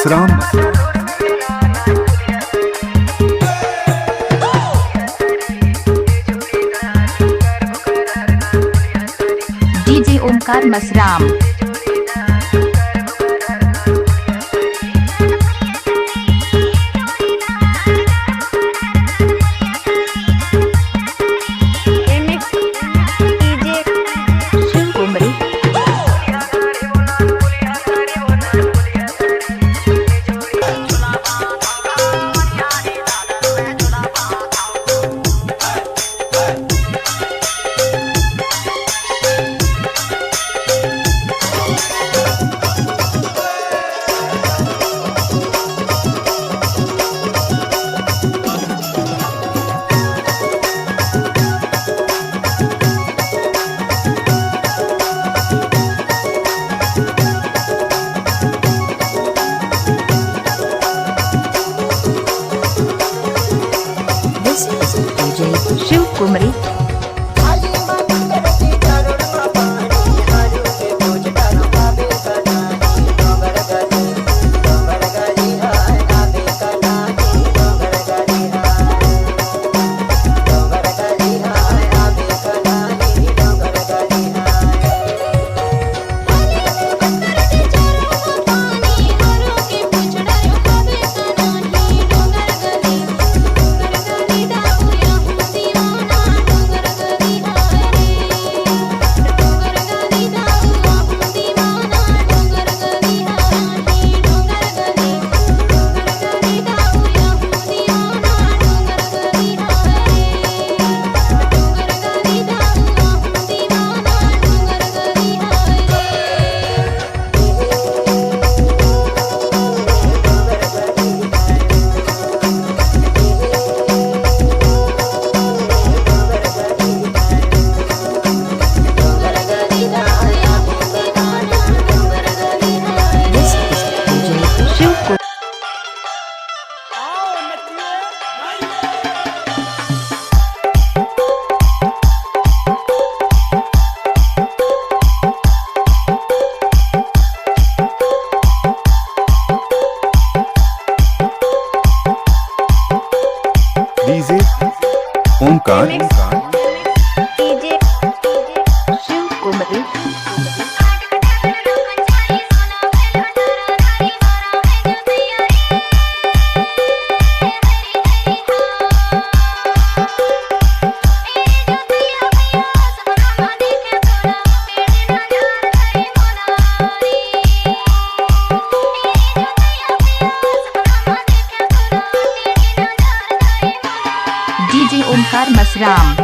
Masram. DJ Omkar Masram. Shiv Kumari. DJ Omkar. DJ Shiv Kumari. DJ Omkar Masram.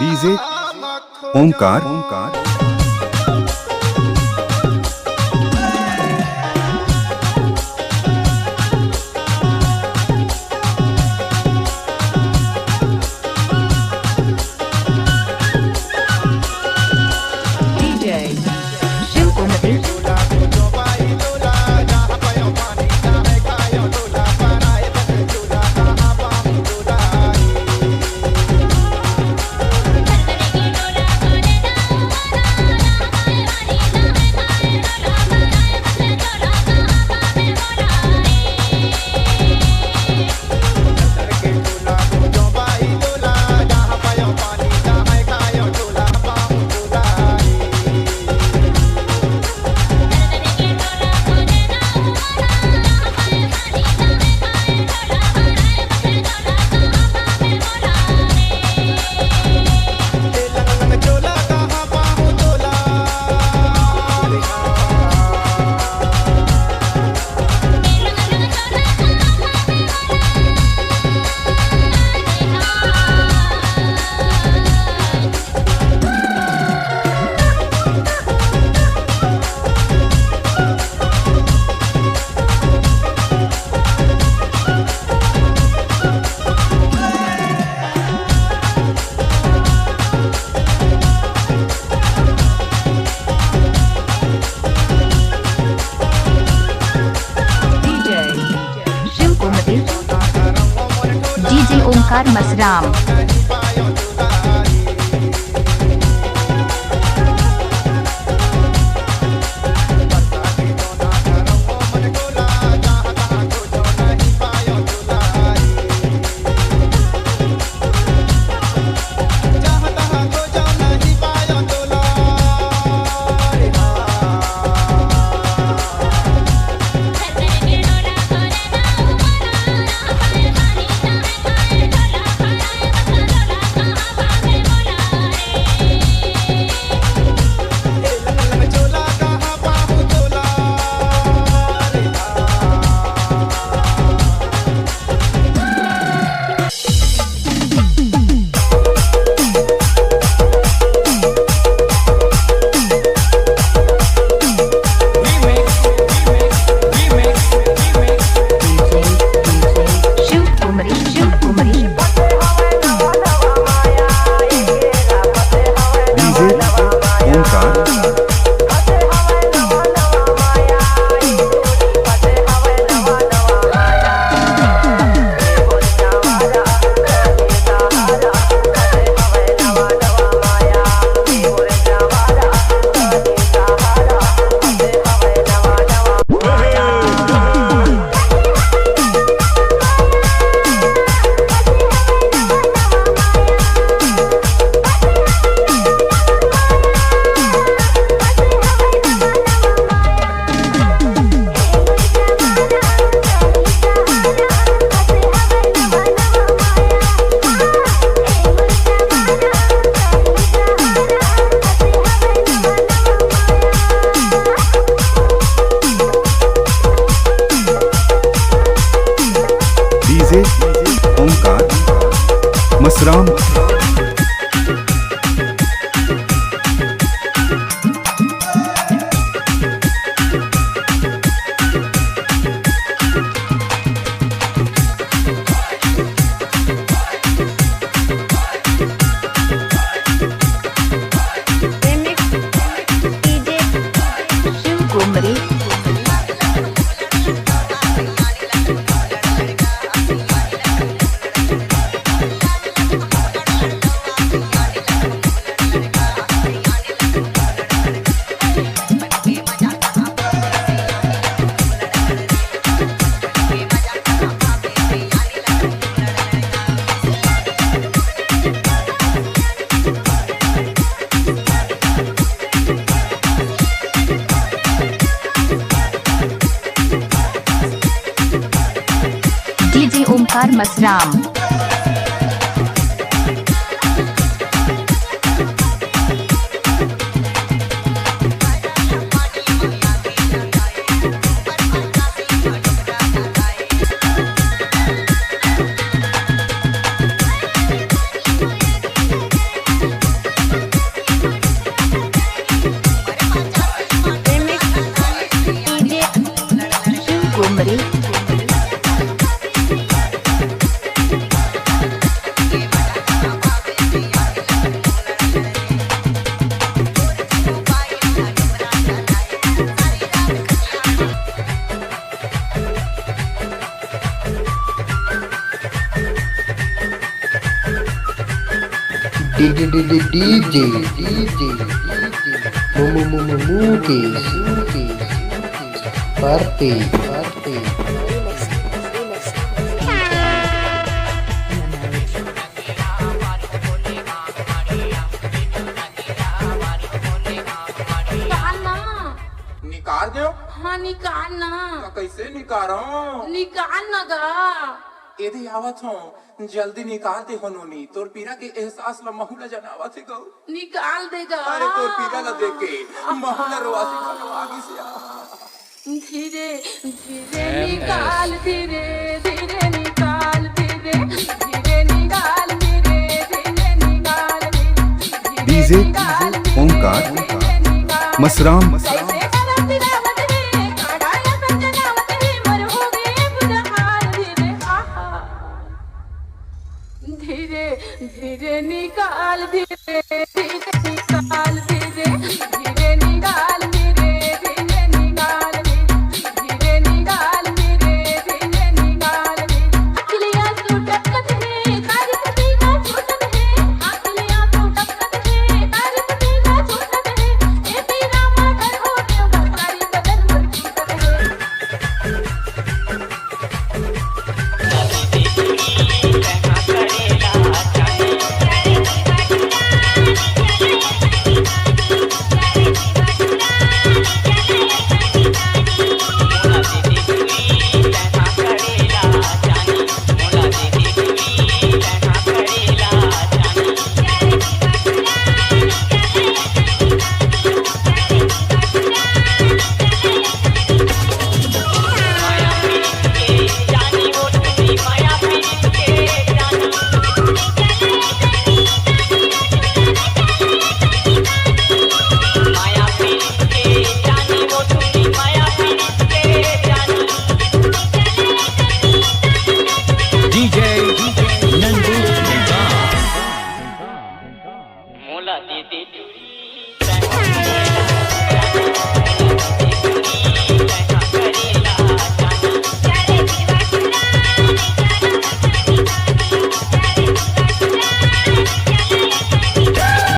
DJ Omkar DJ Shiv Kumari DJ Omkar Masram DJ Omkar Masram Shiv Kumari DJ Omkar Masram DJ Mukesh Party निकालना निकाल दो। हाँ निकालना कैसे निकालो? निकालना गा यदि आवत हो जल्दी निकाल दे होनोनी तोर पीरा के एहसास ला महूला जनावत है गौ। निकाल देगा अरे तोर पीरा ला देख के महूला रोवासी खलो आगे से आ। धीरे धीरे निकाल धीरे धीरे निकाल धीरे धीरे निकाल धीरे धीरे निकाल डीजे ओमकार मसराम कैसे करत रावत रे काढ़ाया संजनावत रे मर हो गए बुरा हाल धीरे आहा धीरे धीरे निकाल धीरे धीरे निकाल धीरे धीरे निकाल धीरे धीरे निकाल धीरे निकाल धीरे धीरे निकाल अखिलिया तू टपकत है तारी पति का छूटत है अखिलिया तू टपकत है तारी पति का छूटत है ए तेरा मगर हो गया तारी बदन मर छूटत है मोला दे दे चूड़ी